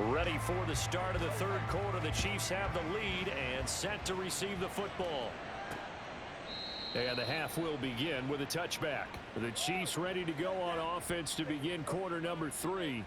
Ready for the start of the third quarter. The Chiefs have the lead and set to receive the football. And the half will begin with a touchback. The Chiefs ready to go on offense to begin quarter number 3.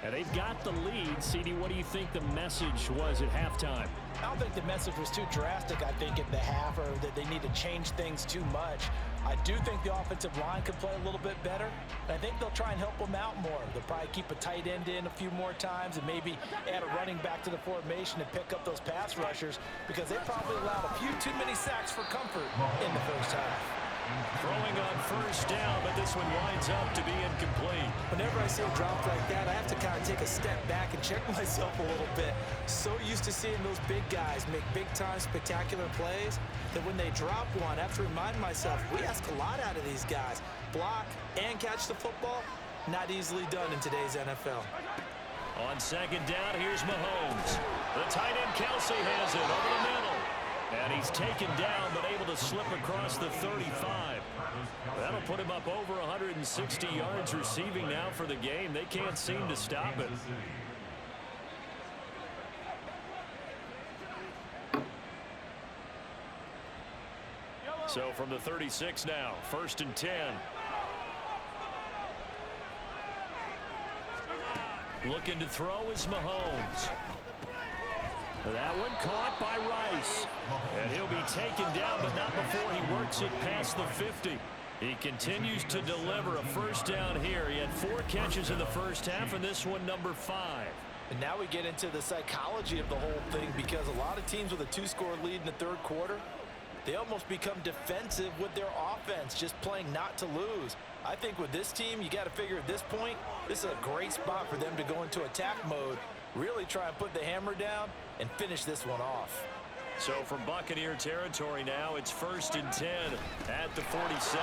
And they've got the lead. CD, what do you think the message was at halftime? I don't think the message was too drastic, I think, at the half, or that they need to change things too much. I do think the offensive line could play a little bit better. And I think they'll try and help them out more. They'll probably keep a tight end in a few more times and maybe add a running back to the formation and pick up those pass rushers, because they probably allowed a few too many sacks for comfort in the first half. Throwing on first down, but this one winds up to be incomplete. Whenever I see a drop like that, I have to kind of take a step back and check myself a little bit. So used to seeing those big guys make big-time spectacular plays that when they drop one, I have to remind myself, we ask a lot out of these guys. Block and catch the football, not easily done in today's NFL. On second down, here's Mahomes. The tight end Kelsey has it over the middle. And he's taken down, but able to slip across the 35. That'll put him up over 160 yards receiving now for the game. They can't seem to stop it. So from the 36 now, 1st and 10. Looking to throw is Mahomes. That one caught by Rice. And he'll be taken down, but not before he works it past the 50. He continues to deliver a first down here. He had 4 catches in the first half, and this one number 5. And now we get into the psychology of the whole thing, because a lot of teams with a 2-score lead in the third quarter, they almost become defensive with their offense, just playing not to lose. I think with this team, you got to figure at this point, this is a great spot for them to go into attack mode, really try and put the hammer down and finish this one off. So from Buccaneer territory now, it's 1st and 10 at the 47.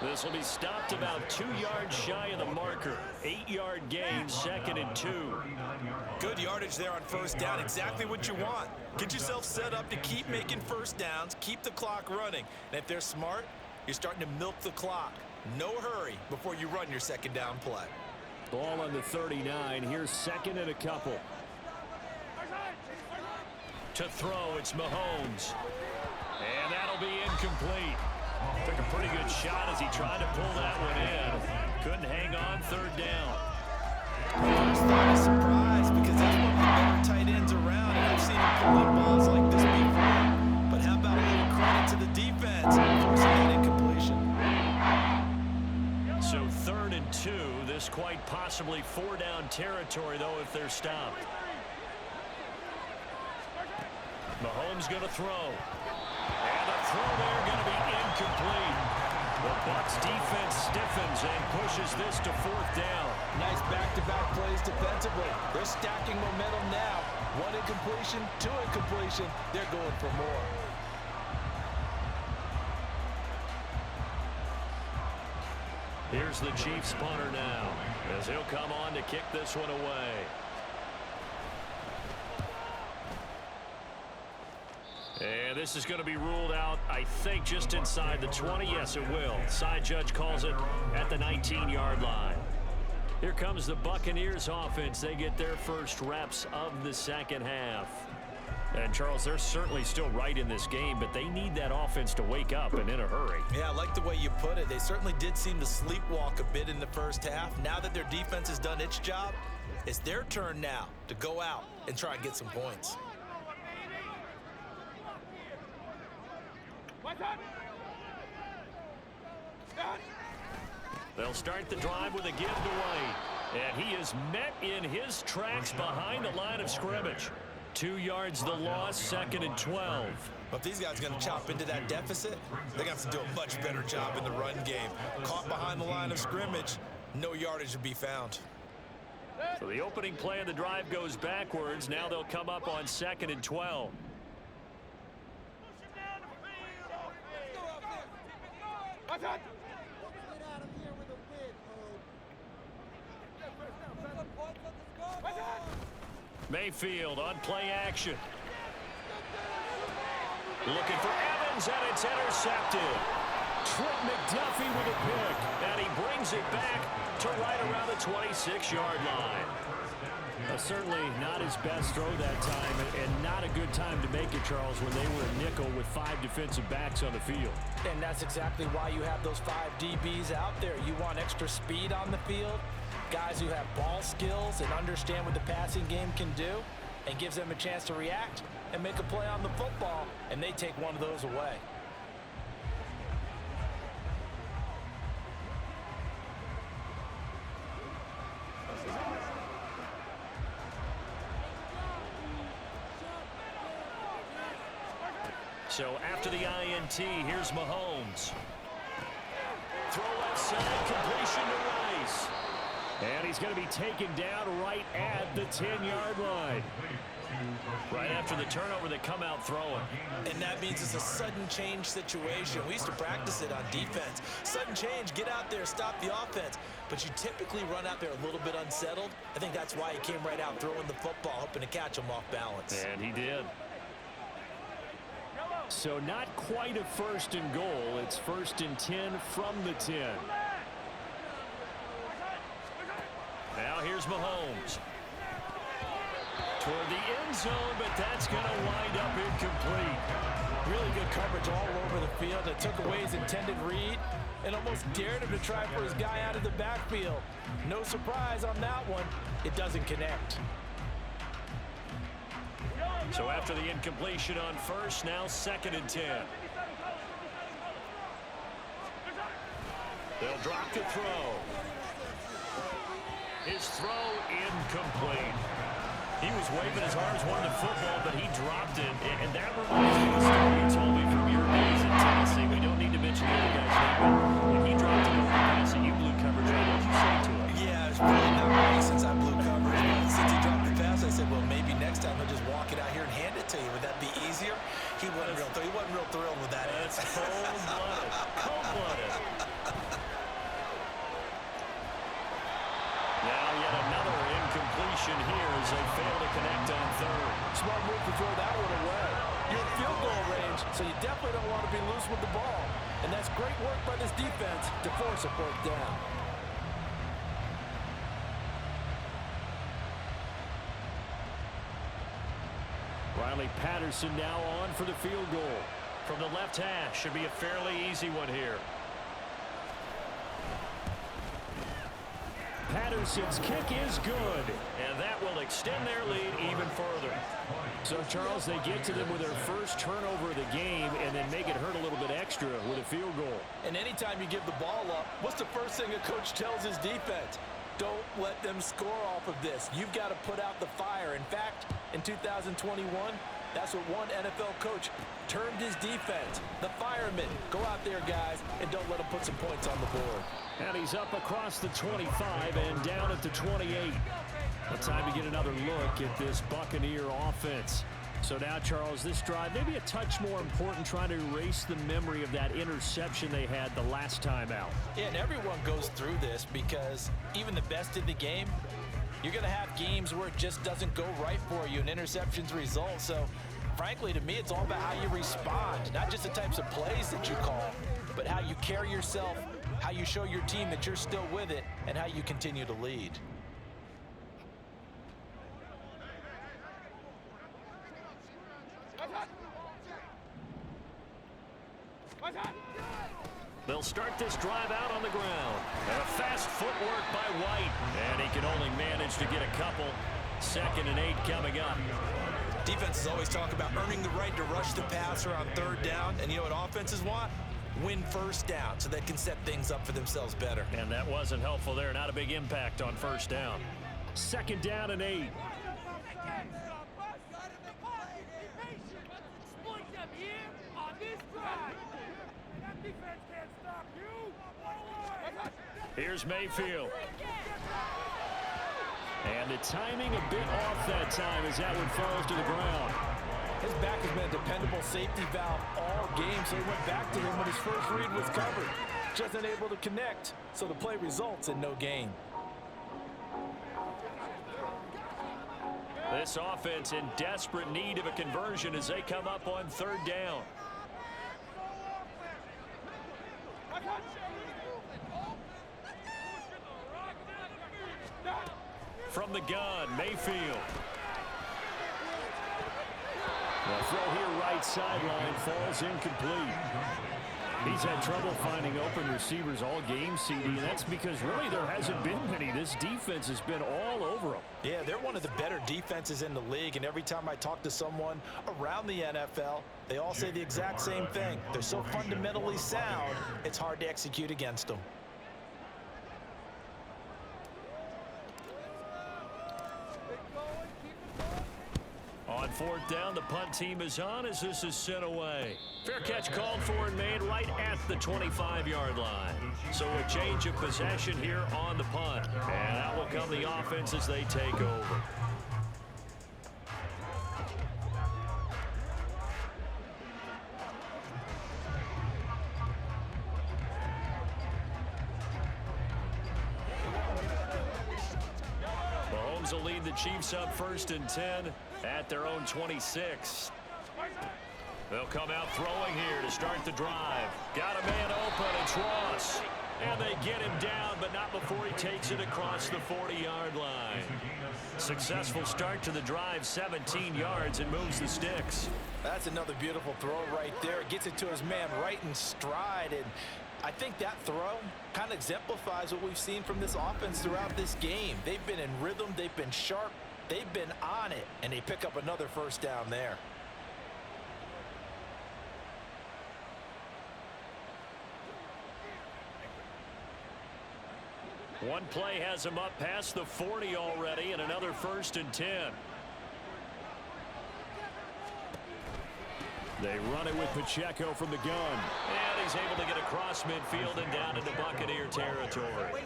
This will be stopped about 2 yards shy of the marker. 8-yard gain, 2nd and 2. Good yardage there on first down. Exactly what you want. Get yourself set up to keep making first downs, keep the clock running. And if they're smart, you're starting to milk the clock. No hurry before you run your second down play. Ball on the 39. Here's 2nd and a couple. To throw, it's Mahomes. And that'll be incomplete. Took a pretty good shot as he tried to pull that one in. Couldn't hang on, 3rd down. First thought is surprise, because that's one of the better tight ends around, and I've seen him pull in balls like this before. But how about a little credit to the defense forcing that incompletion? So 3rd and 2. This quite possibly 4-down territory, though, if they're stopped. Mahomes going to throw. And the throw there going to be incomplete. The Bucs defense stiffens and pushes this to 4th down. Nice back-to-back plays defensively. They're stacking momentum now. 1 incompletion, 2 incompletion. They're going for more. Here's the Chiefs punter now, as he'll come on to kick this one away. And this is going to be ruled out, I think, just inside the 20. Yes, it will. Side judge calls it at the 19-yard line. Here comes the Buccaneers offense. They get their first reps of the second half. And, Charles, they're certainly still right in this game, but they need that offense to wake up and in a hurry. Yeah, I like the way you put it. They certainly did seem to sleepwalk a bit in the first half. Now that their defense has done its job, it's their turn now to go out and try and get some points. They'll start the drive with a give to White. And he is met in his tracks behind the line of scrimmage. 2 yards the loss, 2nd and 12. But if these guys are going to chop into that deficit, they're going to have to do a much better job in the run game. Caught behind the line of scrimmage, no yardage to be found. So the opening play of the drive goes backwards. Now they'll come up on 2nd and 12. Mayfield on play action. Looking for Evans, and it's intercepted. Trent McDuffie with a pick. And he brings it back to right around the 26-yard line. Certainly not his best throw that time, and not a good time to make it, Charles, when they were a nickel with 5 defensive backs on the field. And that's exactly why you have those 5 DBs out there. You want extra speed on the field, guys who have ball skills and understand what the passing game can do, and gives them a chance to react and make a play on the football, and they take one of those away. So after the INT, here's Mahomes. Throw left side, completion to Rice. And he's going to be taken down right at the 10-yard line. Right after the turnover, they come out throwing. And that means it's a sudden change situation. We used to practice it on defense. Sudden change, get out there, stop the offense. But you typically run out there a little bit unsettled. I think that's why he came right out throwing the football, hoping to catch him off balance. And he did. So not quite a 1st and goal. It's 1st and 10 from the 10. Now here's Mahomes. Toward the end zone, but that's going to wind up incomplete. Really good coverage all over the field. It took away his intended read and almost dared him to try for his guy out of the backfield. No surprise on that one. It doesn't connect. So after the incompletion on 1st, now 2nd and 10. They'll drop the throw. His throw incomplete. He was waving his arms, wanting the football, but he dropped it. And that reminds me of the story you told me from your days in Tennessee. We don't need to mention the other guy's name, but when he dropped it over the pass and you blew coverage, what did you say to him? Yeah, it's probably not right since I blew coverage. But since he dropped the pass, I said, well, maybe next time he'll just walk it out here and hand it to you. Would that be easier? He wasn't real thrilled with that. That's cold-blooded. Cold-blooded. Now yet another incompletion here as they fail to connect on 3rd. Smart move to throw that one away. You're in field goal range, so you definitely don't want to be loose with the ball. And that's great work by this defense to force a 4th down. Riley Patterson now on for the field goal. From the left hash, should be a fairly easy one here. Patterson's kick is good, and that will extend their lead even further. So, Charles, they get to them with their first turnover of the game and then make it hurt a little bit extra with a field goal. And anytime you give the ball up, what's the first thing a coach tells his defense? Don't let them score off of this. You've got to put out the fire. In fact, in 2021, that's what one NFL coach termed his defense. The firemen. Go out there, guys, and don't let them put some points on the board. And he's up across the 25 and down at the 28. A time to get another look at this Buccaneer offense. So now, Charles, this drive maybe a touch more important, trying to erase the memory of that interception they had the last time out. Yeah, and everyone goes through this because even the best in the game, you're going to have games where it just doesn't go right for you and interceptions result. So, frankly, to me, it's all about how you respond, not just the types of plays that you call, but how you carry yourself, how you show your team that you're still with it, and how you continue to lead. They'll start this drive out on the ground. And a fast footwork by White. And he can only manage to get a couple. 2nd and 8 coming up. Defenses always talk about earning the right to rush the passer on 3rd down. And you know what offenses want? Win 1st down so they can set things up for themselves better. And that wasn't helpful there. Not a big impact on 1st down. 2nd down and 8. Here's Mayfield. And the timing a bit off that time as that one falls to the ground. His back has been a dependable safety valve all game, so he went back to him when his first read was covered. Just unable to connect, so the play results in no gain. This offense in desperate need of a conversion as they come up on 3rd down. From the gun, Mayfield. The throw here right sideline falls incomplete. He's had trouble finding open receivers all game, CD, and that's because really there hasn't been many. This defense has been all over them. Yeah, they're one of the better defenses in the league, and every time I talk to someone around the NFL, they all say the exact same thing. They're so fundamentally sound, it's hard to execute against them. On fourth down, the punt team is on as this is sent away. Fair catch called for and made right at the 25-yard line. So a change of possession here on the punt. And out will come the offense as they take over. Mahomes will lead the Chiefs up 1st and 10 at their own 26. They'll come out throwing here to start the drive. Got a man open. It's Ross. And they get him down, but not before he takes it across the 40-yard line. Successful start to the drive, 17 yards, and moves the sticks. That's another beautiful throw right there. Gets it to his man right in stride. And I think that throw kind of exemplifies what we've seen from this offense throughout this game. They've been in rhythm. They've been sharp. They've been on it. And they pick up another first down there. One play has him up past the 40 already, and another 1st and 10. They run it with Pacheco from the gun. And he's able to get across midfield and down into Buccaneer territory.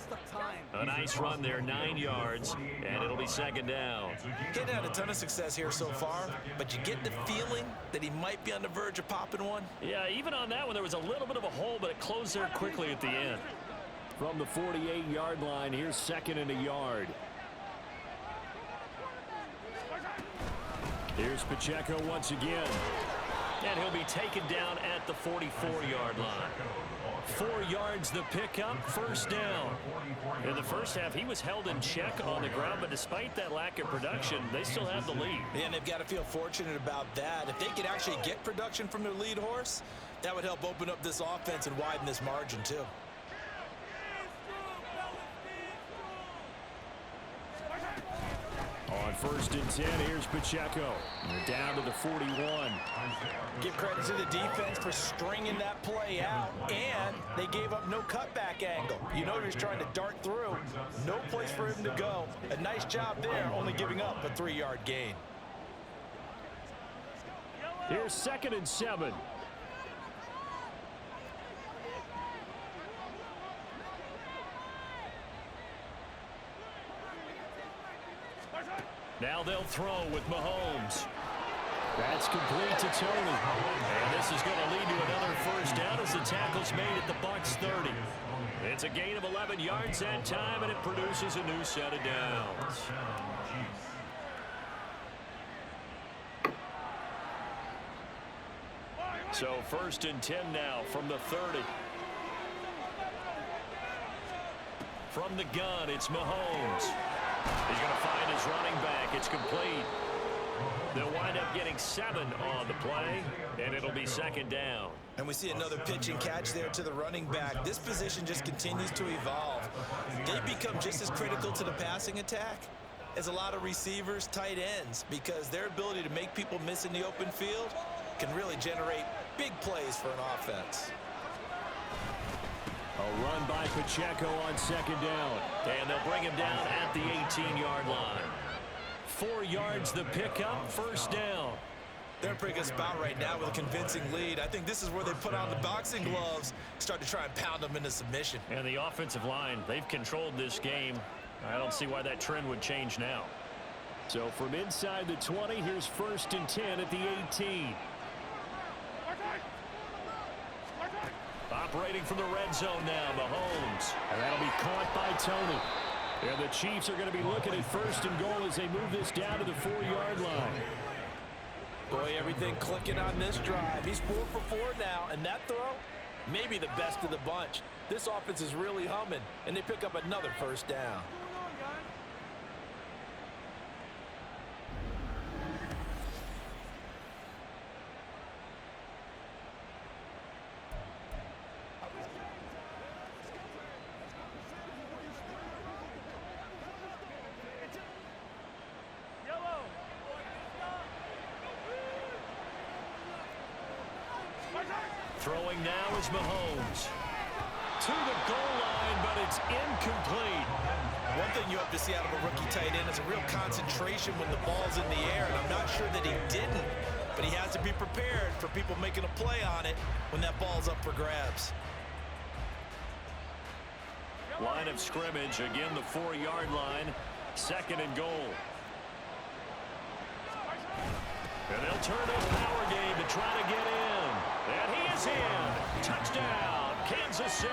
A nice run there, 9 yards, and it'll be 2nd down. He's had a ton of success here so far, but you get the feeling that he might be on the verge of popping one. Yeah, even on that one, there was a little bit of a hole, but it closed there quickly at the end. From the 48-yard line, here's 2nd and a yard. Here's Pacheco once again. And he'll be taken down at the 44-yard line. 4 yards the pickup, 1st down. In the first half, he was held in check on the ground, but despite that lack of production, they still have the lead. Yeah, and they've got to feel fortunate about that. If they could actually get production from their lead horse, that would help open up this offense and widen this margin too. On 1st and 10, here's Pacheco. They're down to the 41. Give credit to the defense for stringing that play out, and they gave up no cutback angle. You know he's trying to dart through. No place for him to go. A nice job there, only giving up a 3-yard gain. Here's 2nd and 7. Now they'll throw with Mahomes. That's complete to Tony. And this is going to lead to another 1st down as the tackle's made at the Bucs 30. It's a gain of 11 yards that time, and it produces a new set of downs. So 1st and 10 now from the 30. From the gun, it's Mahomes. He's going to find his running back. It's complete. They'll wind up getting 7 on the play, and it'll be 2nd down. And we see another pitch and catch there to the running back. This position just continues to evolve. They become just as critical to the passing attack as a lot of receivers, tight ends, because their ability to make people miss in the open field can really generate big plays for an offense. A run by Pacheco on 2nd down. And they'll bring him down at the 18-yard line. 4 yards the pickup, 1st down. They're in a pretty good spot right now with a convincing lead. I think this is where they put on the boxing gloves, start to try and pound them into submission. And the offensive line, they've controlled this game. I don't see why that trend would change now. So from inside the 20, here's 1st and 10 at the 18. Operating from the red zone now, Mahomes. And that'll be caught by Tony. And the Chiefs are going to be looking at 1st and goal as they move this down to the 4-yard line. Boy, everything clicking on this drive. He's 4 for 4 now, and that throw, maybe the best of the bunch. This offense is really humming, and they pick up another first down. Throwing now is Mahomes. To the goal line, but it's incomplete. One thing you have to see out of a rookie tight end is a real concentration when the ball's in the air, and I'm not sure that he didn't, but he has to be prepared for people making a play on it when that ball's up for grabs. Line of scrimmage, again the 4-yard line, 2nd and goal. And they'll turn to a power game to try to get in. And he is in. Touchdown, Kansas City.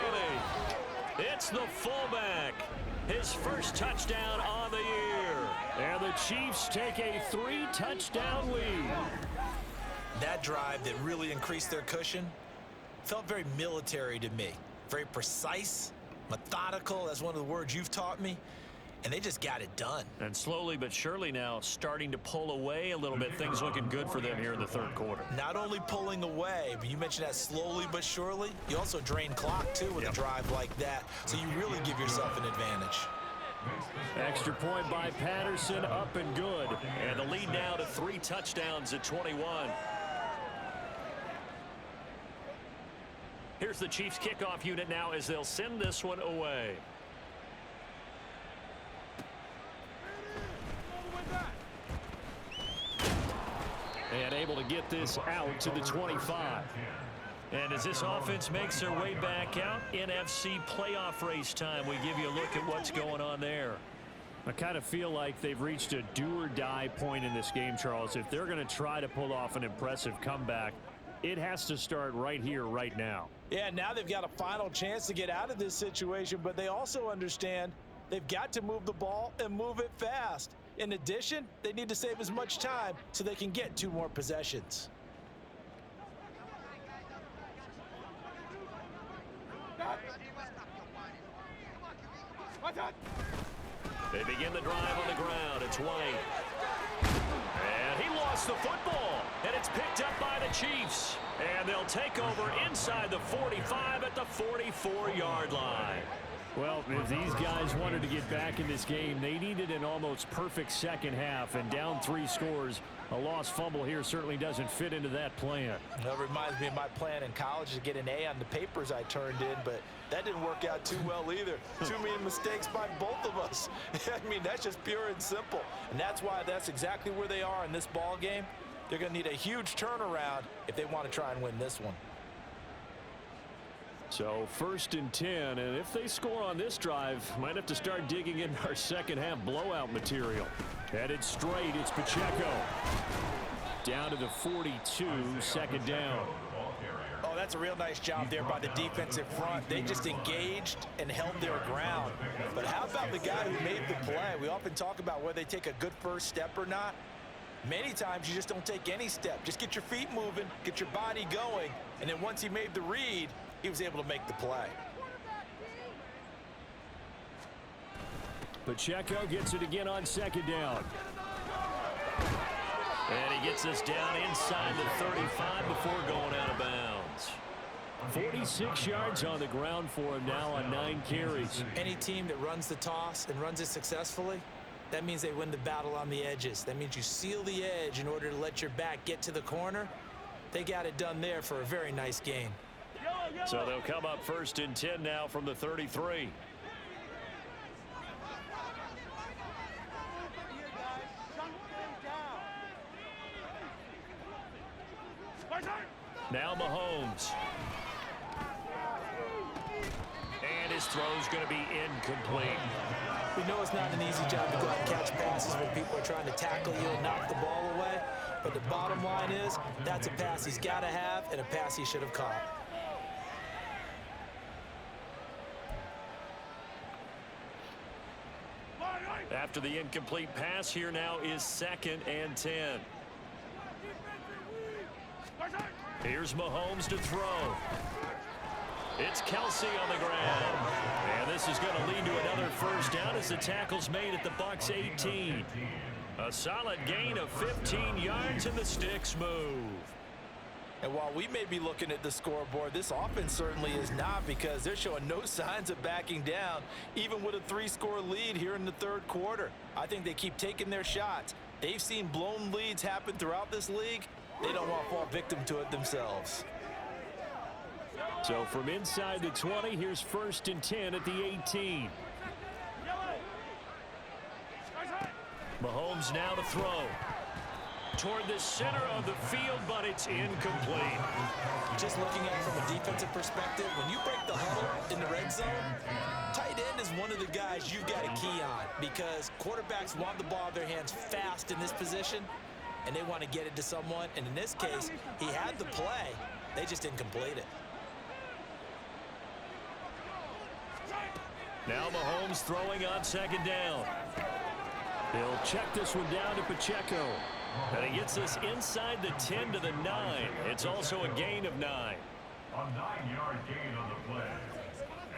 It's the fullback. His first touchdown on the year. And the Chiefs take a 3-touchdown lead. That drive that really increased their cushion felt very military to me. Very precise, methodical. That's one of the words you've taught me. And they just got it done. And slowly but surely now starting to pull away a little bit. Things looking good for them here in the 3rd quarter. Not only pulling away, but you mentioned that slowly but surely. You also drain clock, too, with a drive like that. So you really give yourself an advantage. Extra point by Patterson, up and good. And the lead now to 3 touchdowns at 21. Here's the Chiefs kickoff unit now as they'll send this one away. And able to get this out to the 25. And as this offense makes their way back out, NFC playoff race time, we give you a look at what's going on there. I kind of feel like they've reached a do-or-die point in this game, Charles. If they're going to try to pull off an impressive comeback, it has to start right here, right now. Yeah, now they've got a final chance to get out of this situation, but they also understand they've got to move the ball and move it fast. In addition, they need to save as much time so they can get 2 more possessions. They begin the drive on the ground. It's White. And he lost the football. And it's picked up by the Chiefs. And they'll take over inside the 45 at the 44-yard line. Well, if these guys wanted to get back in this game, they needed an almost perfect second half, and down 3 scores. A lost fumble here certainly doesn't fit into that plan. That reminds me of my plan in college to get an A on the papers I turned in, but that didn't work out too well either. Too many mistakes by both of us. I mean, that's just pure and simple. And that's why that's exactly where they are in this ball game. They're going to need a huge turnaround if they want to try and win this one. So 1st and 10, and if they score on this drive, might have to start digging in our second half blowout material. Headed straight, it's Pacheco. Down to the 42, 2nd down. Oh, that's a real nice job there by the defensive front. They just engaged and held their ground. But how about the guy who made the play? We often talk about whether they take a good first step or not. Many times you just don't take any step. Just get your feet moving, get your body going, and then once he made the read, he was able to make the play. Pacheco gets it again on 2nd down. And he gets us down inside the 35 before going out of bounds. 46 yards on the ground for him now on 9 carries. Any team that runs the toss and runs it successfully, that means they win the battle on the edges. That means you seal the edge in order to let your back get to the corner. They got it done there for a very nice gain. So they'll come up 1st and 10 now from the 33. Now Mahomes. And his throw's going to be incomplete. We know it's not an easy job to go out and catch passes when people are trying to tackle you and knock the ball away. But the bottom line is, that's a pass he's got to have and a pass he should have caught. After the incomplete pass, here now is 2nd and 10. Here's Mahomes to throw. It's Kelsey on the ground. And this is going to lead to another first down as the tackle's made at the Bucs 18. A solid gain of 15 yards and the sticks move. And while we may be looking at the scoreboard, this offense certainly is not, because they're showing no signs of backing down, even with a 3-score lead here in the third quarter. I think they keep taking their shots. They've seen blown leads happen throughout this league. They don't want to fall victim to it themselves. So from inside the 20, here's 1st and 10 at the 18. Mahomes now to throw. Toward the center of the field, but it's incomplete. Just looking at it from a defensive perspective, when you break the huddle in the red zone, tight end is one of the guys you've got to key on, because quarterbacks want the ball in their hands fast in this position, and they want to get it to someone. And in this case, he had the play. They just didn't complete it. Now Mahomes throwing on 2nd down. He'll check this one down to Pacheco. And he gets this inside the 10 to the 9. It's also a gain of 9. A 9-yard gain on the play.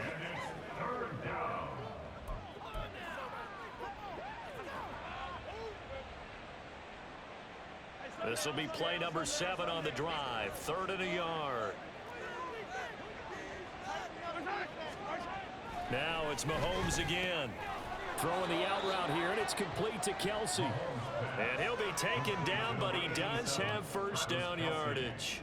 And it's 3rd down. This will be play number 7 on the drive. 3rd and a yard. Now it's Mahomes again. Throwing the out route here, and it's complete to Kelsey. And he'll be taken down, but he does have 1st down yardage.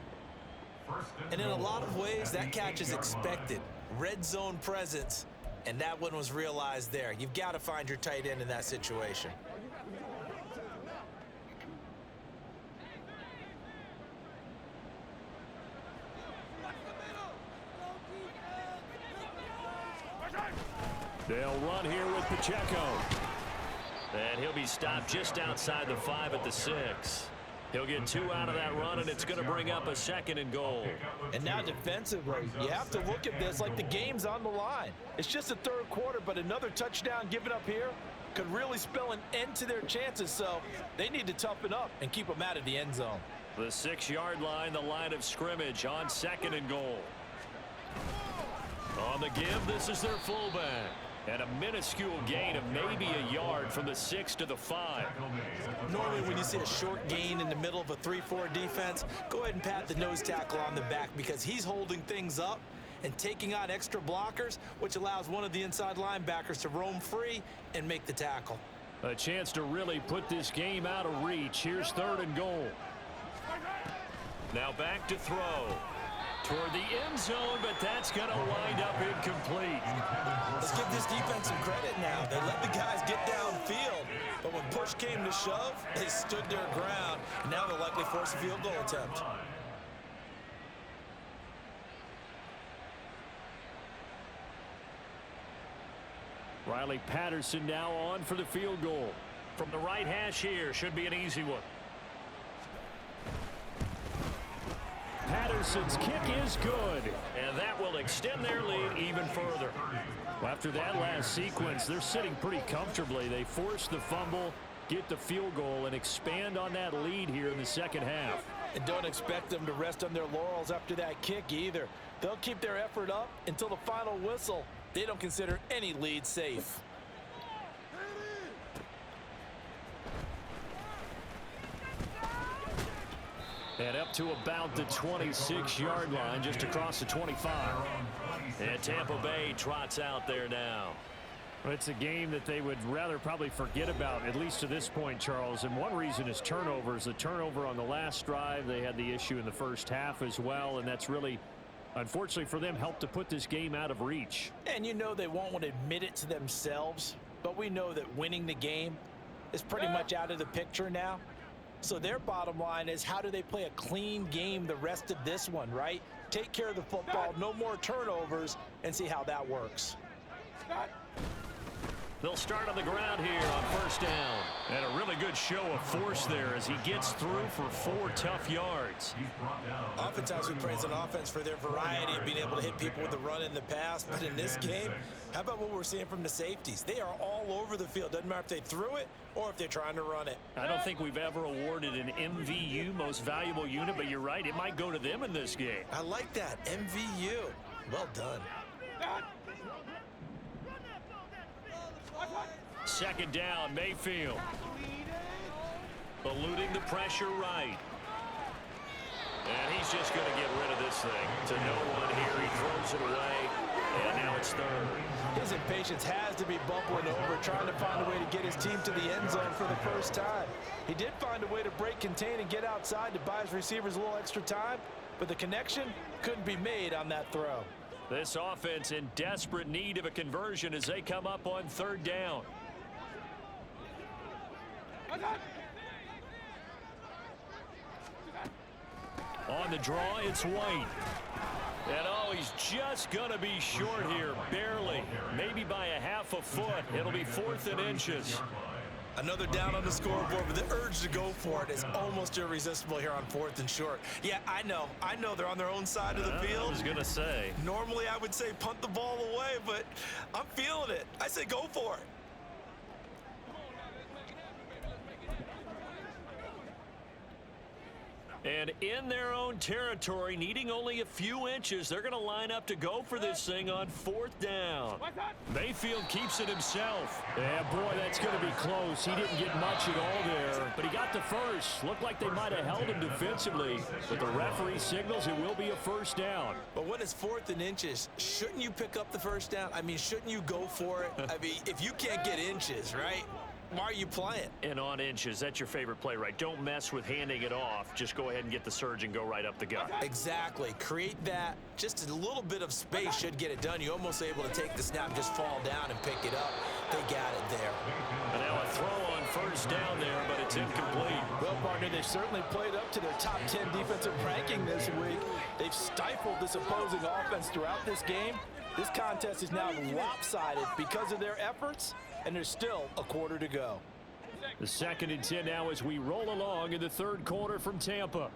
And in a lot of ways, that catch is expected. Red zone presence, and that one was realized there. You've got to find your tight end in that situation. They'll run here with Pacheco. And he'll be stopped just outside the 5 at the 6. He'll get 2 out of that run, and it's going to bring up a 2nd and goal. And now defensively, you have to look at this like the game's on the line. It's just the 3rd quarter, but another touchdown given up here could really spell an end to their chances, so they need to toughen up and keep them out of the end zone. The 6-yard line, the line of scrimmage on 2nd and goal. On the give, this is their fullback. And a minuscule gain of maybe a yard from the 6 to the 5. Normally when you see a short gain in the middle of a 3-4 defense, go ahead and pat the nose tackle on the back, because he's holding things up and taking on extra blockers, which allows one of the inside linebackers to roam free and make the tackle. A chance to really put this game out of reach. Here's 3rd and goal. Now back to throw. Toward the end zone, but that's going to wind up incomplete. Let's give this defense some credit now. They let the guys get downfield, but when push came to shove, they stood their ground. Now they'll likely force a field goal attempt. Riley Patterson now on for the field goal. From the right hash here, should be an easy one. Patterson's kick is good, and that will extend their lead even further. Well, after that last sequence, they're sitting pretty comfortably. They force the fumble, get the field goal, and expand on that lead here in the 2nd half. And don't expect them to rest on their laurels after that kick either. They'll keep their effort up until the final whistle. They don't consider any lead safe. And up to about the 26-yard line, just across the 25. And Tampa Bay trots out there now. Well, it's a game that they would rather probably forget about, at least to this point, Charles. And one reason is turnovers. The turnover on the last drive, they had the issue in the first half as well. And that's really, unfortunately for them, helped to put this game out of reach. And you know they won't want to admit it to themselves, but we know that winning the game is pretty much out of the picture now. So their bottom line is, how do they play a clean game the rest of this one, right? Take care of the football, no more turnovers, and see how that works. They'll start on the ground here on 1st down. And a really good show of force there as he gets through for 4 tough yards. Oftentimes we praise an offense for their variety of being able to hit people with the run in the pass. But in this game, how about what we're seeing from the safeties? They are all over the field. Doesn't matter if they threw it or if they're trying to run it. I don't think we've ever awarded an MVU, most valuable unit, but you're right, it might go to them in this game. I like that, MVU. Well done. Second down, Mayfield. Eluding the pressure right. And he's just going to get rid of this thing to no one here. He throws it away, and now it's third. His impatience has to be bubbling over, trying to find a way to get his team to the end zone for the first time. He did find a way to break contain and get outside to buy his receivers a little extra time, but the connection couldn't be made on that throw. This offense in desperate need of a conversion as they come up on third down. On the draw, it's White. And oh, he's just going to be short here, barely, maybe by a half a foot. It'll be 4th and inches. Another down on the scoreboard, but the urge to go for it is almost irresistible here on 4th and short. Yeah, I know they're on their own side of the field. I was going to say. Normally I would say punt the ball away, but I'm feeling it. I say go for it. And in their own territory, needing only a few inches, they're going to line up to go for this thing on 4th down. Mayfield keeps it himself. Yeah, boy, that's going to be close. He didn't get much at all there, but he got the first. Looked like they might have held him defensively, but the referee signals it will be a first down. But when it's 4th and inches, shouldn't you pick up the first down? I mean, shouldn't you go for it? I mean, if you can't get inches, right? Why are you playing? And on inches, that's your favorite play, right? Don't mess with handing it off. Just go ahead and get the surge and go right up the gut. Exactly. Create that. Just a little bit of space should get it done. You're almost able to take the snap, just fall down and pick it up. They got it there. And now a throw on first down there, but it's incomplete. Well, partner, they've certainly played up to their top 10 defensive ranking this week. They've stifled this opposing offense throughout this game. This contest is now lopsided because of their efforts, and there's still a quarter to go. The 2nd and 10 now as we roll along in the third quarter from Tampa.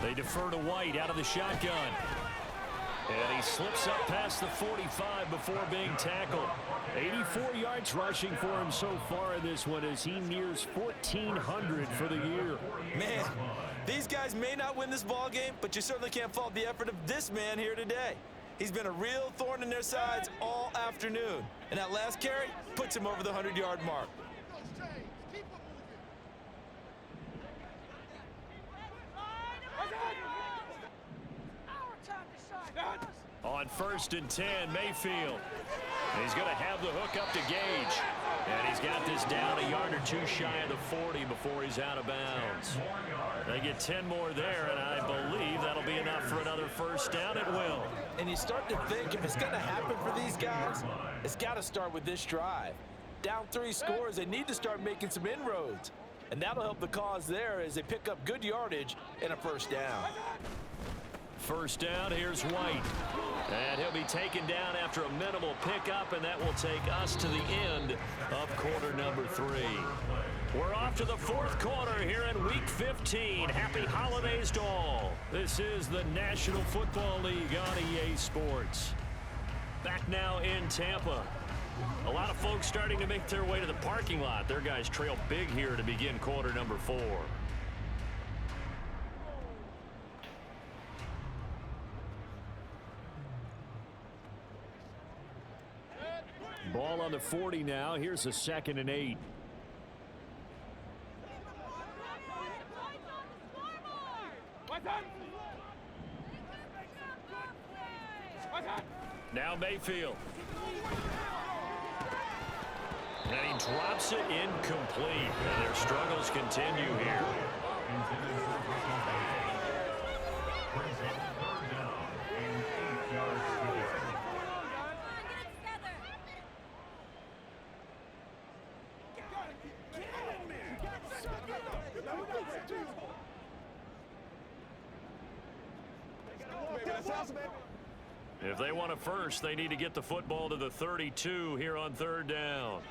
They defer to White out of the shotgun. And he slips up past the 45 before being tackled. 84 yards rushing for him so far in this one as he nears 1,400 for the year. Man, these guys may not win this ball game, but you certainly can't fault the effort of this man here today. He's been a real thorn in their sides all afternoon. And that last carry puts him over the 100-yard mark. On 1st and 10, Mayfield. And he's going to have the hook up to Gage. And he's got this down a yard or two shy of the 40 before he's out of bounds. They get 10 more there, and I believe that'll be enough for another first down. It will. And you start to think if it's going to happen for these guys, it's got to start with this drive. Down 3 scores, they need to start making some inroads. And that'll help the cause there as they pick up good yardage and a first down. First down, here's White. And he'll be taken down after a minimal pickup, and that will take us to the end of quarter number 3. We're off to the 4th quarter here in Week 15. Happy holidays to all. This is the National Football League on EA Sports. Back now in Tampa. A lot of folks starting to make their way to the parking lot. Their guys trail big here to begin quarter number 4. Ball on the 40 now. Here's a 2nd and 8. Now Mayfield. And he drops it incomplete. And their struggles continue here. If they want a first, they need to get the football to the 32 here on 3rd down.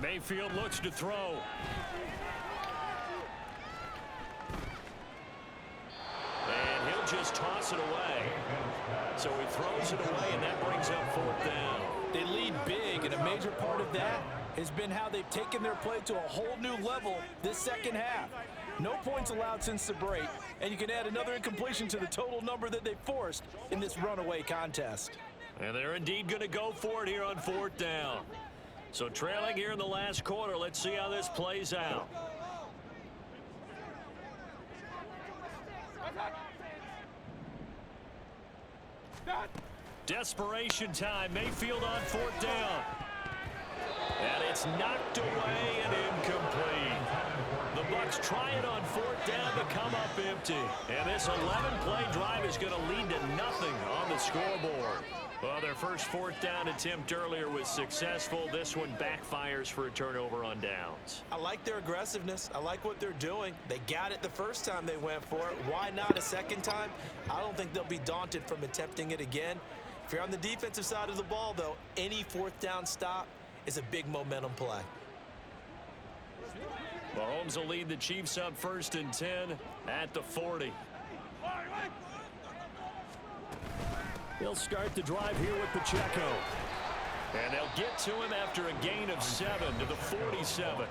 Mayfield looks to throw. And he'll he'll just toss it away. So he throws it away, and that brings up 4th down. They lead big, and a major part of that has been how they've taken their play to a whole new level this second half. No points allowed since the break, and you can add another incompletion to the total number that they forced in this runaway contest. And they're indeed going to go for it here on 4th down. So trailing here in the last quarter, let's see how this plays out. Desperation time. Mayfield on 4th down. And it's knocked away and incomplete. The Bucs try it on 4th down to come up empty. And this 11-play drive is going to lead to nothing on the scoreboard. Well, their first 4th down attempt earlier was successful. This one backfires for a turnover on downs. I like their aggressiveness. I like what they're doing. They got it the first time they went for it. Why not a second time? I don't think they'll be daunted from attempting it again. If you're on the defensive side of the ball, though, any 4th down stop is a big momentum play. Mahomes will lead the Chiefs up 1st and 10 at the 40. He'll start the drive here with Pacheco. And they'll get to him after a gain of 7 to the 47.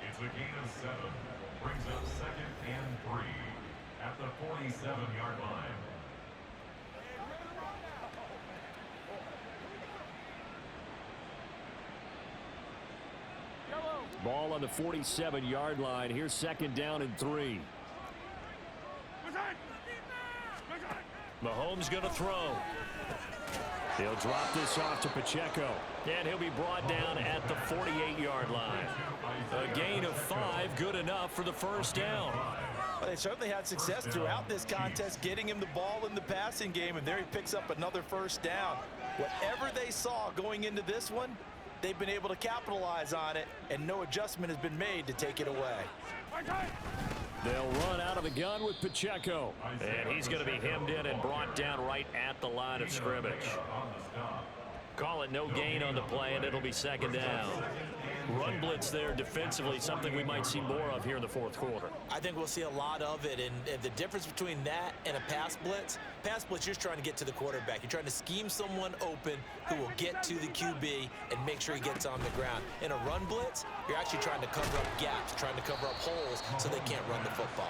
It's a gain of 7. Brings up 2nd and 3 at the 47-yard line. Ball on the 47-yard line. Here's 2nd down and 3. Mahomes going to throw. He'll drop this off to Pacheco. And he'll be brought down at the 48-yard line. A gain of 5, good enough for the 1st down. Well, they certainly had success throughout this contest getting him the ball in the passing game, and there he picks up another 1st down. Whatever they saw going into this one, they've been able to capitalize on it, and no adjustment has been made to take it away. They'll run out of the gun with Pacheco. And he's going to be hemmed in and brought down right at the line of scrimmage. Call it no gain on the play, and it'll be 2nd down. Run blitz there defensively, something we might see more of here in the 4th quarter. I think we'll see a lot of it, and the difference between that and a pass blitz, you're just trying to get to the quarterback. You're trying to scheme someone open who will get to the QB and make sure he gets on the ground. In a run blitz, you're actually trying to cover up gaps, trying to cover up holes so they can't run the football.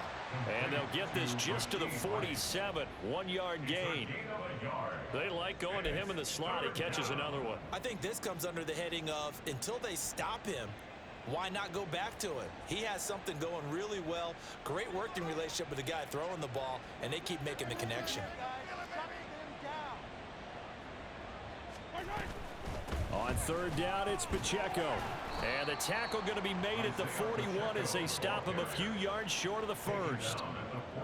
And they'll get this just to the 47, 1-yard gain. They like going to him in the slot. He catches another one. I think this comes under the heading of, until they stop him, why not go back to it? He has something going really well. Great working relationship with the guy throwing the ball, and they keep making the connection. On 3rd down, it's Pacheco. And the tackle going to be made at the 41 as they stop him a few yards short of the 1st.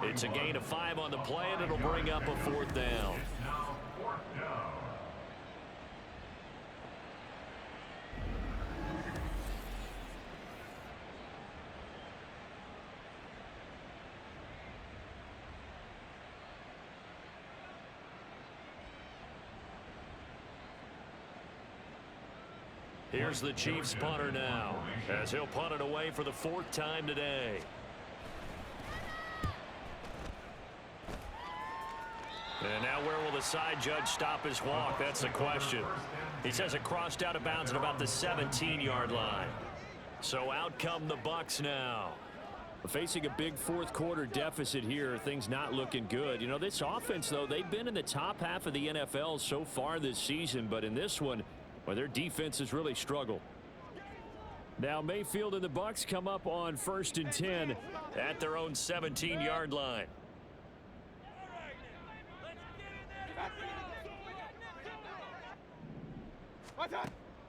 It's a gain of 5 on the play, and it'll bring up a 4th down. Here's the Chiefs punter now, as he'll punt it away for the 4th time today. And now where will the side judge stop his walk? That's the question. He says it crossed out of bounds at about the 17-yard line. So out come the Bucs now. Facing a big 4th quarter deficit here, things not looking good. You know, this offense, though, they've been in the top half of the NFL so far this season, but in this one, well, their defense has really struggled. Now Mayfield and the Bucs come up on 1st and 10 at their own 17-yard line.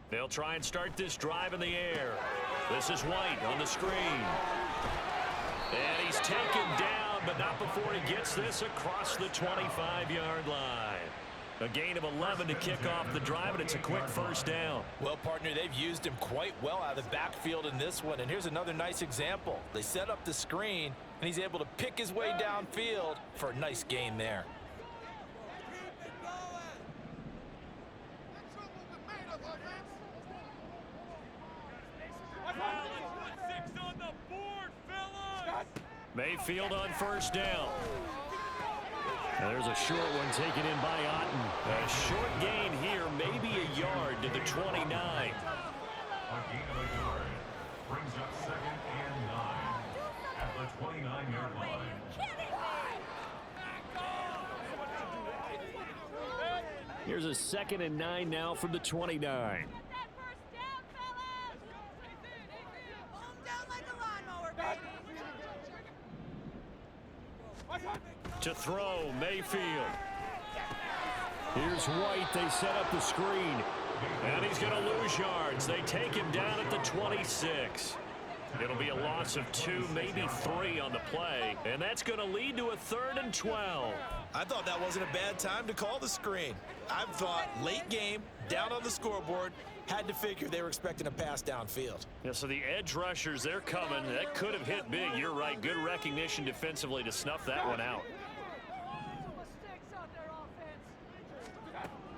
They'll try and start this drive in the air. This is White on the screen. And he's taken down, but not before he gets this across the 25-yard line. A gain of 11 to kick off the drive, and it's a quick 1st down. Well, partner, they've used him quite well out of the backfield in this one, and here's another nice example. They set up the screen, and he's able to pick his way downfield for a nice gain there. Mayfield on first down. And there's a short one taken in by Otten. A short gain here, maybe a yard to the 29. A gain of a yard brings up 2nd and 9 at the 29-yard line. Here's a 2nd and 9 now from the 29. To throw, Mayfield. Here's White. They set up the screen. And he's going to lose yards. They take him down at the 26. It'll be a loss of 2, maybe 3 on the play. And that's going to lead to a 3rd and 12. I thought that wasn't a bad time to call the screen. I thought late game, down on the scoreboard, had to figure they were expecting a pass downfield. Yeah, so the edge rushers, they're coming. That could have hit big. You're right. Good recognition defensively to snuff that one out.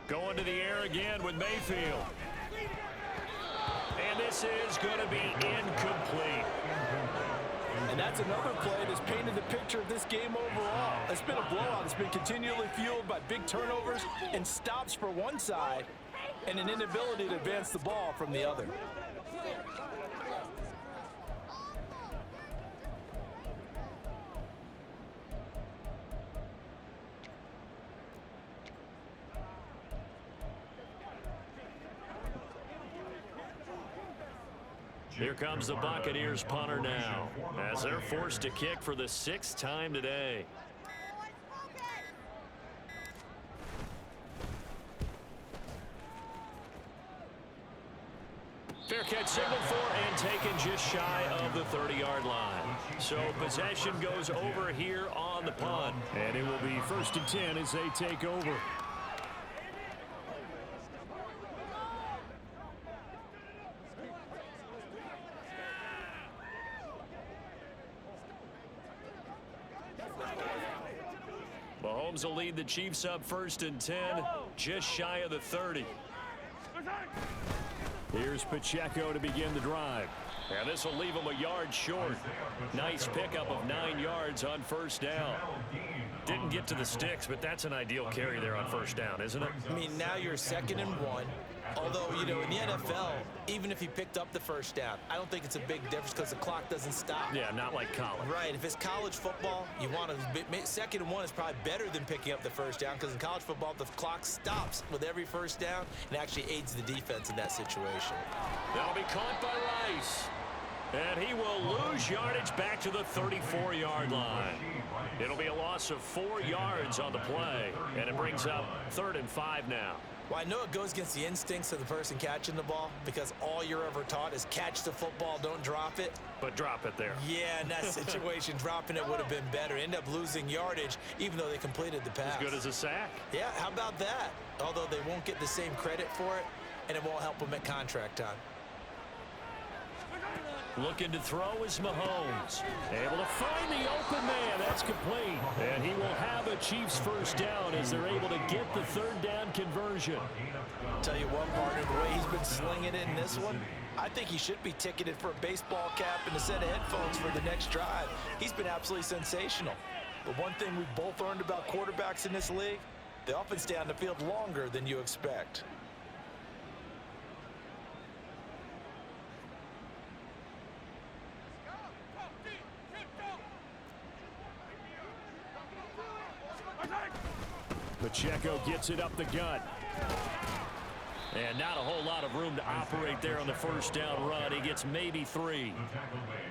Going to the air again with Mayfield. And this is going to be incomplete. And that's another play that's painted the picture of this game overall. It's been a blowout. It's been continually fueled by big turnovers and stops for one side and an inability to advance the ball from the other. Here comes the Buccaneers punter now, as they're forced to kick for the 6th time today. Fair catch signaled for and taken just shy of the 30-yard line. So possession goes over here on the punt. And it will be 1st and 10 as they take over. Mahomes will lead the Chiefs up 1st and 10, just shy of the 30. Here's Pacheco to begin the drive. And this will leave him a yard short. Nice pickup of 9 yards on 1st down. Didn't get to the sticks, but that's an ideal carry there on 1st down, isn't it? I mean, now you're 2nd and 1. Although, you know, in the NFL, even if he picked up the 1st down, I don't think it's a big difference because the clock doesn't stop. Yeah, not like college. Right. If it's college football, you want to 2nd and 1 is probably better than picking up the 1st down because in college football, the clock stops with every 1st down and actually aids the defense in that situation. That'll be caught by Rice. And he will lose yardage back to the 34-yard line. It'll be a loss of 4 yards on the play, and it brings up 3rd and 5 now. Well, I know it goes against the instincts of the person catching the ball because all you're ever taught is catch the football, don't drop it. But drop it there. Yeah, in that situation, dropping it would have been better. End up losing yardage even though they completed the pass. As good as a sack. Yeah, how about that? Although they won't get the same credit for it, and it won't help them at contract time. Looking to throw is Mahomes. Able to find the open man. That's complete. And he will have a Chiefs 1st down as they're able to get the 3rd down conversion. Tell you what, partner, the way he's been slinging it in this one, I think he should be ticketed for a baseball cap and a set of headphones for the next drive. He's been absolutely sensational. But one thing we've both learned about quarterbacks in this league, they often stay on the field longer than you expect. Pacheco gets it up the gut. And not a whole lot of room to operate there on the 1st down run. He gets maybe 3.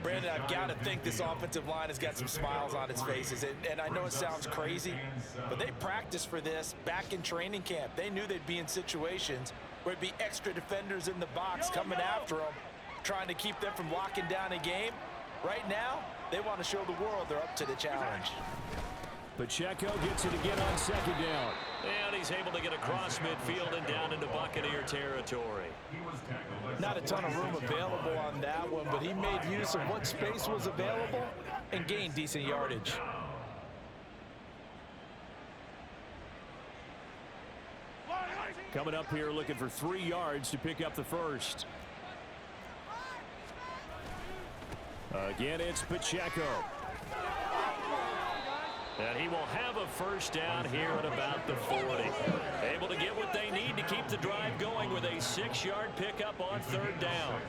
Brandon, I've got to think this offensive line has got some smiles on its faces. And I know it sounds crazy, but they practiced for this back in training camp. They knew they'd be in situations where it'd be extra defenders in the box coming after them, trying to keep them from locking down a game. Right now, they want to show the world they're up to the challenge. Pacheco gets it again on 2nd down. And he's able to get across midfield and down into Buccaneer territory. Not a ton of room available on that one, but he made use of what space was available and gained decent yardage. Coming up here looking for 3 yards to pick up the 1st. Again, it's Pacheco. And he will have a first down here at about the 40. Able to get what they need to keep the drive going with a 6-yard pickup on third down.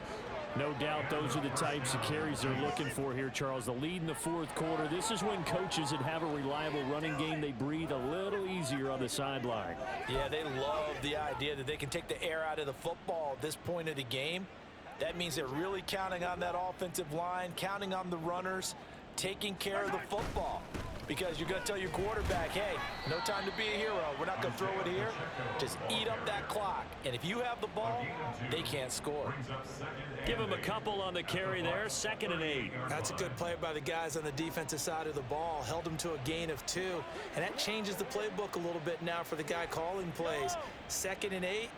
No doubt those are the types of carries they're looking for here, Charles. The lead in the fourth quarter. This is when coaches that have a reliable running game, they breathe a little easier on the sideline. Yeah, they love the idea that they can take the air out of the football at this point of the game. That means they're really counting on that offensive line, counting on the runners, taking care of the football. Because you're going to tell your quarterback, hey, no time to be a hero. We're not going to throw it here. Just eat up that clock. And if you have the ball, they can't score. Give him a couple on the carry there. 2nd and 8. That's a good play by the guys on the defensive side of the ball. Held them to a gain of 2. And that changes the playbook a little bit now for the guy calling plays. 2nd and 8.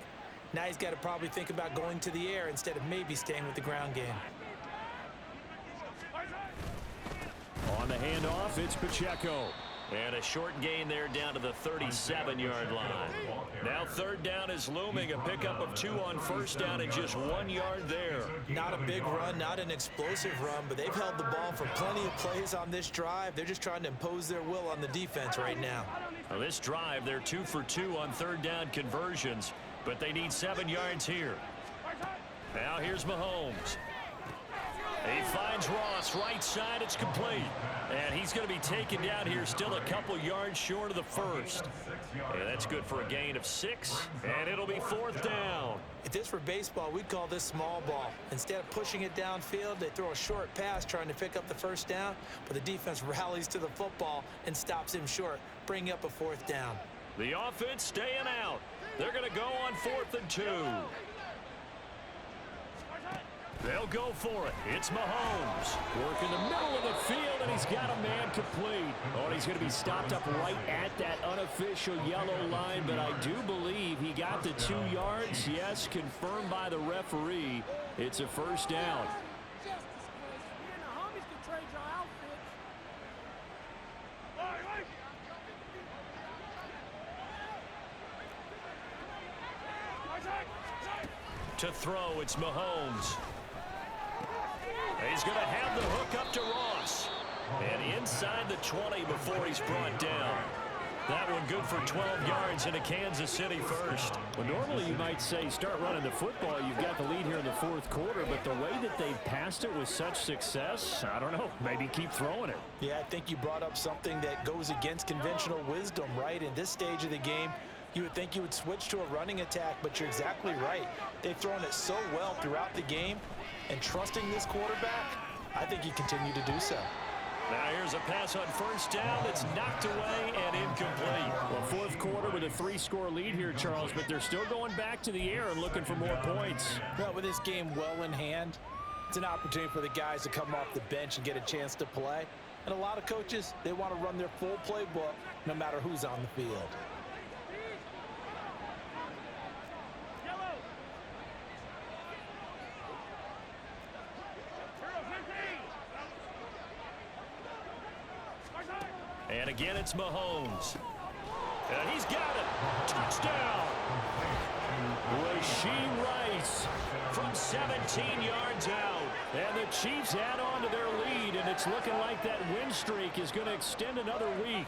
Now he's got to probably think about going to the air instead of maybe staying with the ground game. On the handoff, it's Pacheco. And a short gain there down to the 37-yard line. Now third down is looming. A pickup of 2 on first down and just 1 yard there. Not a big run, not an explosive run, but they've held the ball for plenty of plays on this drive. They're just trying to impose their will on the defense right now. Now this drive, they're 2 for 2 on third down conversions, but they need 7 yards here. Now here's Mahomes. He finds Ross right side. It's complete. And he's going to be taken down here still a couple yards short of the first. And that's good for a gain of 6. And it'll be 4th down. If this were baseball, we'd call this small ball. Instead of pushing it downfield, they throw a short pass trying to pick up the first down. But the defense rallies to the football and stops him short, bringing up a 4th down. The offense staying out. They're going to go on 4th and 2. They'll go for it. It's Mahomes. Work in the middle of the field, and he's got a man complete. Oh, and he's going to be stopped up right at that unofficial yellow line, but I do believe he got the 2 yards. Yes, confirmed by the referee. It's a first down. To throw, it's Mahomes. He's going to have the hook up to Ross. And inside the 20 before he's brought down. That one good for 12 yards into Kansas City first. Well, normally you might say start running the football. You've got the lead here in the fourth quarter, but the way that they passed it with such success, I don't know, maybe keep throwing it. Yeah, I think you brought up something that goes against conventional wisdom, right? In this stage of the game, you would think you would switch to a running attack, but you're exactly right. They've thrown it so well throughout the game, and trusting this quarterback, I think you continue to do so. Now here's a pass on first down that's knocked away and incomplete. Well, fourth quarter with a 3-score lead here, Charles, but they're still going back to the air and looking for more points. Well, with this game well in hand, it's an opportunity for the guys to come off the bench and get a chance to play. And a lot of coaches, they want to run their full playbook no matter who's on the field. And again, it's Mahomes. And he's got it. Touchdown. Rasheed Rice From 17 yards out. And the Chiefs add on to their lead, and it's looking like that win streak is going to extend another week.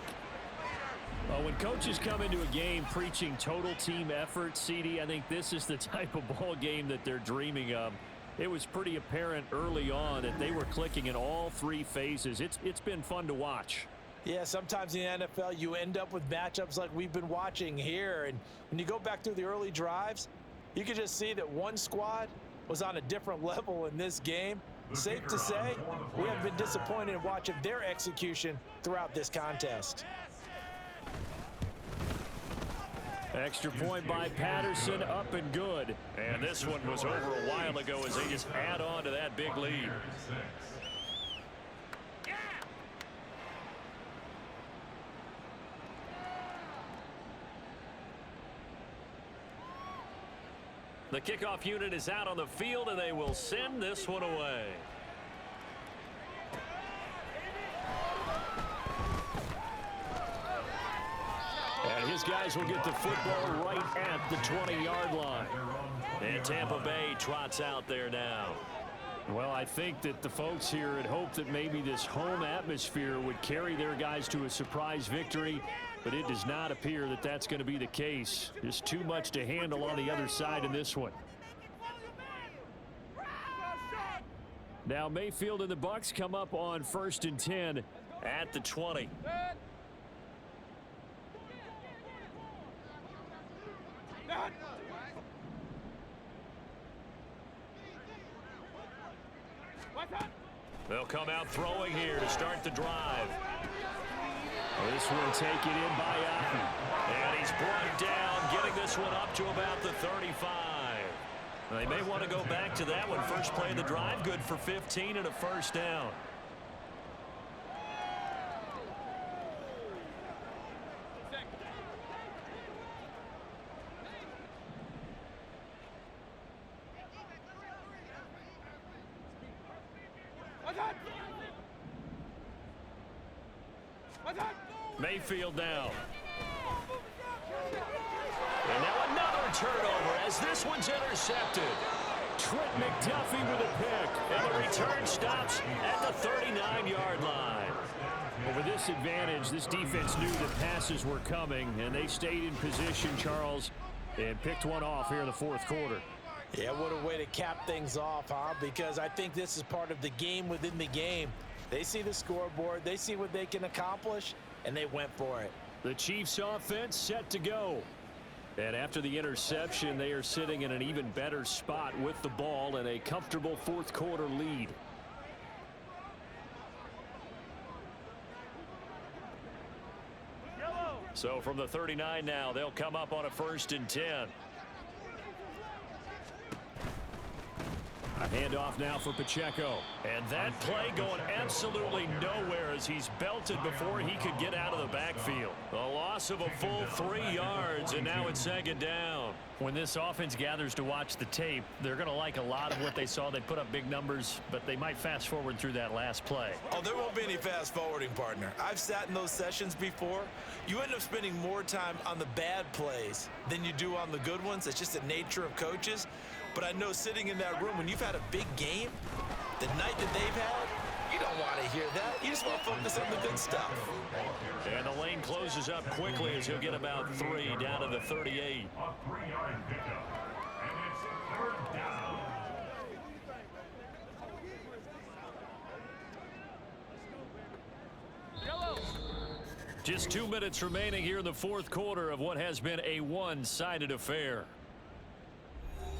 Well, when coaches come into a game preaching total team effort, CD, I think this is the type of ball game that they're dreaming of. It was pretty apparent early on that they were clicking in all 3 phases. It's been fun to watch. Yeah, sometimes in the NFL, you end up with matchups like we've been watching here. And when you go back through the early drives, you can just see that one squad was on a different level in this game. Safe to say, we have been disappointed in watching their execution throughout this contest. Extra point by Patterson, up and good. And this one was over a while ago as they just add on to that big lead. The kickoff unit is out on the field, and they will send this one away. And his guys will get the football right at the 20-yard line. And Tampa Bay trots out there now. Well, I think that the folks here had hoped that maybe this home atmosphere would carry their guys to a surprise victory, but it does not appear that that's going to be the case. Just too much to handle on the other side in this one. Now Mayfield and the Bucs come up on 1st and 10 at the 20. They'll come out throwing here to start the drive. This one taken in by Otten. And he's brought down, getting this one up to about the 35. They may want to go back to that one. First play of the drive, good for 15 and a first down. Mayfield now. And now another turnover as this one's intercepted. Trent McDuffie with a pick. And the return stops at the 39-yard line. Well, with this advantage, this defense knew that passes were coming, and they stayed in position, Charles, and picked one off here in the 4th quarter. Yeah, what a way to cap things off, huh? Because I think this is part of the game within the game. They see the scoreboard, they see what they can accomplish, and they went for it. The Chiefs offense set to go. And after the interception, they are sitting in an even better spot with the ball and a comfortable 4th quarter lead. So from the 39 now, they'll come up on a 1st and 10. A handoff now for Pacheco. And that play going absolutely nowhere as he's belted before he could get out of the backfield. A loss of a full 3 yards, and now it's 2nd down. When this offense gathers to watch the tape, they're going to like a lot of what they saw. They put up big numbers, but they might fast forward through that last play. Oh, there won't be any fast forwarding, partner. I've sat in those sessions before. You end up spending more time on the bad plays than you do on the good ones. It's just the nature of coaches. But I know sitting in that room, when you've had a big game, the night that they've had, you don't want to hear that. You just want to focus on the good stuff. And the lane closes up quickly as he'll get about 3 down to the 38. A 3-yard pickup. And it's 3rd down. Just 2 minutes remaining here in the 4th quarter of what has been a one-sided affair.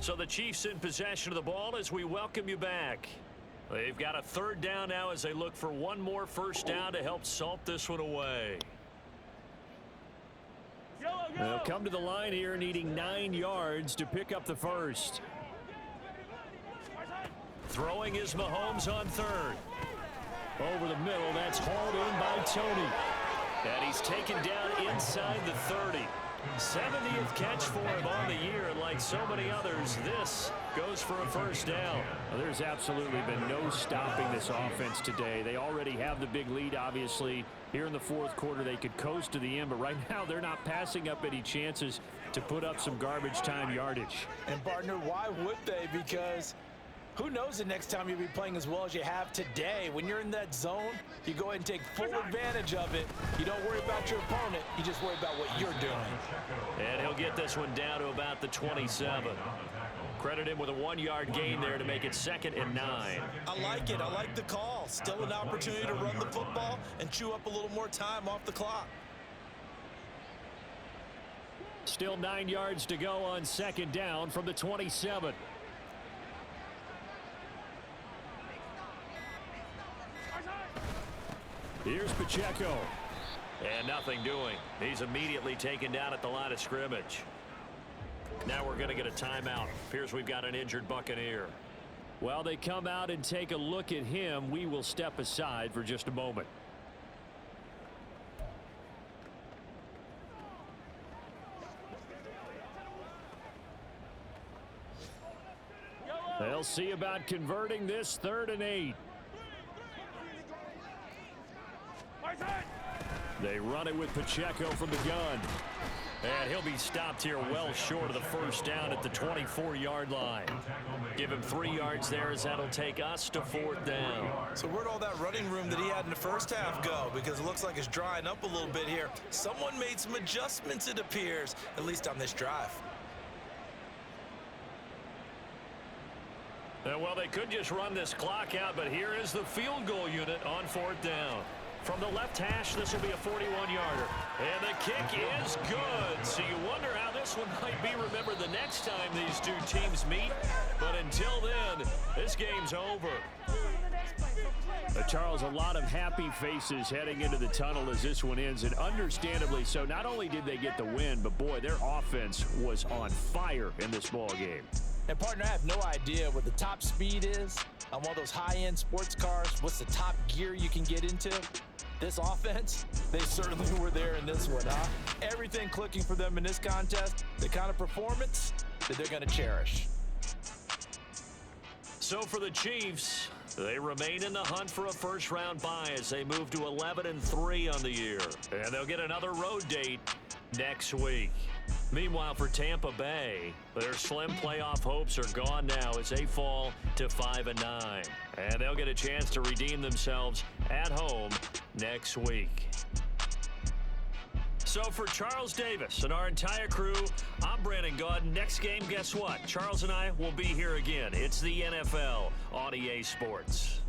So the Chiefs in possession of the ball as we welcome you back. They've got a 3rd down now as they look for one more first down to help salt this one away. They'll come to the line here needing 9 yards to pick up the first. Throwing is Mahomes on 3rd. Over the middle, that's hauled in by Tony. And he's taken down inside the 30. 70th catch for him on the year, and like so many others, this goes for a first down. Well, there's absolutely been no stopping this offense today. They already have the big lead, obviously. Here in the 4th quarter, they could coast to the end, but right now they're not passing up any chances to put up some garbage time yardage. And, partner, why would they? Because who knows the next time you'll be playing as well as you have today. When you're in that zone, you go ahead and take full advantage of it. You don't worry about your opponent. You just worry about what you're doing. And he'll get this one down to about the 27. Credit him with a 1-yard gain there to make it 2nd and 9. I like it. I like the call. Still an opportunity to run the football and chew up a little more time off the clock. Still 9 yards to go on 2nd down from the 27. Here's Pacheco. And nothing doing. He's immediately taken down at the line of scrimmage. Now we're going to get a timeout. Appears we've got an injured Buccaneer. While they come out and take a look at him, we will step aside for just a moment. They'll see about converting this 3rd and 8. They run it with Pacheco from the gun. And he'll be stopped here well short of the first down at the 24-yard line. Give him 3 yards there as that'll take us to 4th down. So where'd all that running room that he had in the first half go? Because it looks like it's drying up a little bit here. Someone made some adjustments, it appears, at least on this drive. Well, they could just run this clock out, but here is the field goal unit on 4th down. From the left hash, this will be a 41-yarder. And the kick is good. So you wonder how this one might be remembered the next time these two teams meet. But until then, this game's over. Charles, a lot of happy faces heading into the tunnel as this one ends, and understandably so. Not only did they get the win, but boy, their offense was on fire in this ball game. And partner, I have no idea what the top speed is on one of those high-end sports cars. What's the top gear you can get into? This offense, they certainly were there in this one, huh? Everything clicking for them in this contest, the kind of performance that they're going to cherish. So for the Chiefs, they remain in the hunt for a first-round bye as they move to 11-3 on the year. And they'll get another road date next week. Meanwhile, for Tampa Bay, their slim playoff hopes are gone now as they fall to 5-9. And they'll get a chance to redeem themselves at home next week. So for Charles Davis and our entire crew, I'm Brandon Gaudin. Next game, guess what? Charles and I will be here again. It's the NFL on EA Sports.